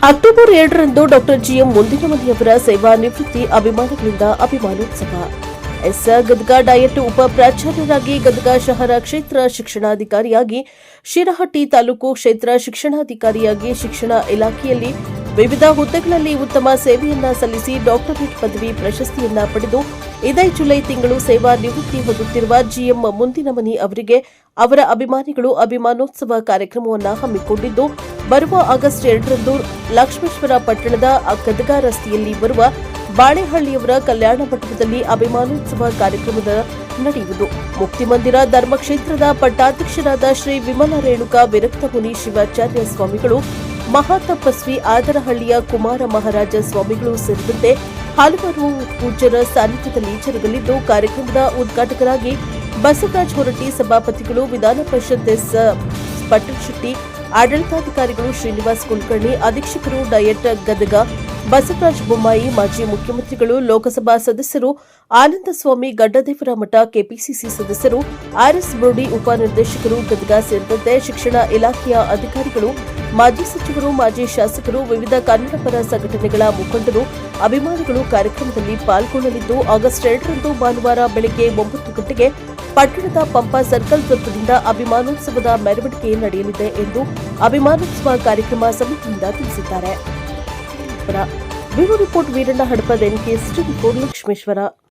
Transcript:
October 2ರಂದು doctor GM ಮುಂದಿನಮನಿಯವರ ಸೇವಾ ನಿವೃತ್ತಿ ಅಭಿಮಾನಿಗಳಿಂದ ಅಭಿಮಾನೋತ್ಸವ. Gadag diet ಉಪ ಪ್ರಾಚಾರ್ಯರಾಗಿ ಗದಗ ಶಹರ ಕ್ಷೇತ್ರ ಶಿಕ್ಷಣಾಧಿಕಾರಿಯಾಗಿ, ಶಿರಹಟ್ಟಿ ತಾಲೂಕು ಕ್ಷೇತ್ರ ಶಿಕ್ಷಣಾಧಿಕಾರಿಯಾಗಿ ಶಿಕ್ಷಣ ಇಲಾಖೆಯಲ್ಲಿ ವಿವಿಧ ಹುದ್ದೆಗಳಲ್ಲಿ ಉತ್ತಮ ಸೇವೆಯನ್ನ ಸಲ್ಲಿಸಿ ಡಾಕ್ಟರೇಟ್ ಪದವಿ ಪ್ರಶಸ್ತಿಯನ್ನ ಪಡೆದು ಇದೇ ಜುಲೈ ತಿಂಗಳು ಸೇವಾ ನಿವೃತ್ತಿ ಹೊಂದುತ್ತಿರುವ ಜಿಎಂ ಮುಂದಿನಮನಿ ಅವರಿಗೆ ಅವರ ಅಭಿಮಾನಿಗಳು ಅಭಿಮಾನೋತ್ಸವ ಕಾರ್ಯಕ್ರಮವನ್ನು ಹಮ್ಮಿಕೊಂಡಿದ್ದು, ಬರುವ ಆಗಸ್ಟ್ 2ರಂದು ಲಕ್ಷ್ಮೇಶ್ವರ ಪಟ್ಟಣದ ಗದಗ ರಸ್ತೆಯಲ್ಲಿ ಬರುವ ಬಾಳೆಹಳ್ಳಿಯವರ ಕಲ್ಯಾಣ ಮಂಟಪದಲ್ಲಿ ಅಭಿಮಾನೋತ್ಸವ ಕಾರ್ಯಕ್ರಮದ ನಡೆಯುವುದು. ಮುಕ್ತಿಮಂದಿರ ಧರ್ಮಕ್ಷೇತ್ರದ ಪಟ್ಟಾಧ್ಯಕ್ಷರಾದ ಶ್ರೀ ವಿಮಲ ರೇಣುಕಾ ವಿರಕ್ತಮುನಿ ಶಿವಾಚಾರ್ಯ ಸ್ವಾಮಿಗಳು, ಮಹಾತಪಸ್ವಿ ಆದರಹಳ್ಳಿಯ ಕುಮಾರ ಮಹಾರಾಜ ಸ್ವಾಮಿಗಳು ಸೇರಿದಂತೆ ಹಲವಾರು ಪೂಜ್ಯರ ಸಾನ್ನಿಧ್ಯದಲ್ಲಿ ಜರುಗಲಿದ್ದು, ಕಾರ್ಯಕ್ರಮದ ಉದ್ಘಾಟಕರಾಗಿ ಬಸವರಾಜ ಹೊರಟ್ಟಿ, ಸಭಾಪತಿಗಳು ವಿಧಾನ ಪರಿಷತ್ ಎಸ್ ಪಟ್ಟಣಶೆಟ್ಟಿ, ಆಡಳಿತಾಧಿಕಾರಿಗಳು ಶ್ರೀನಿವಾಸ್ ಕುಲಕರ್ಣಿ, ಅಧೀಕ್ಷಕರು ಡಯಟ್ ಗದಗ ಬಸವರಾಜ ಬೊಮ್ಮಾಯಿ, ಮಾಜಿ ಮುಖ್ಯಮಂತ್ರಿಗಳು, ಲೋಕಸಭಾ ಸದಸ್ಯರು ಆನಂದಸ್ವಾಮಿ, ಗಡ್ಡದೇವರ ಮಠ ಕೆಪಿಸಿಸಿ ಸದಸ್ಯರು, ಆರ್ಎಸ್ ಬ್ರೋಡಿ ಉಪನಿರ್ದೇಶಕರು ಗದಗ ಸೇರಿದಂತೆ ಶಿಕ್ಷಣ ಇಲಾಖೆಯ ಅಧಿಕಾರಿಗಳು, ಮಾಜಿ ಸಚಿವರು, ಮಾಜಿ ಶಾಸಕರು, ವಿವಿಧ ಕನ್ನಡಪರ ಸಂಘಟನೆಗಳ ಮುಖಂಡರು, ಅಭಿಮಾನಿಗಳು ಕಾರ್ಯಕ್ರಮದಲ್ಲಿ ಪಾಲ್ಗೊಳ್ಳಲಿದ್ದು, ಆಗಸ್ಟ್ 2ರಂದು ಭಾನುವಾರ ಬೆಳಗ್ಗೆ 9 ಗಂಟೆಗೆ ಪಟ್ಟಣದ ಪಂಪಾ ಸರ್ಕಲ್ ವೃತ್ತದಿಂದ ಅಭಿಮಾನೋತ್ಸವದ ಮೆರವಣಿಗೆ ನಡೆಯಲಿದೆ ಎಂದು ಅಭಿಮಾನೋತ್ಸವ ಕಾರ್ಯಕ್ರಮ ಸಮಿತಿಯಿಂದ ತಿಳಿಸಿದ್ದಾರೆ. Bureau report Veeranna Hadapad, NKS report Lakshmeshwar.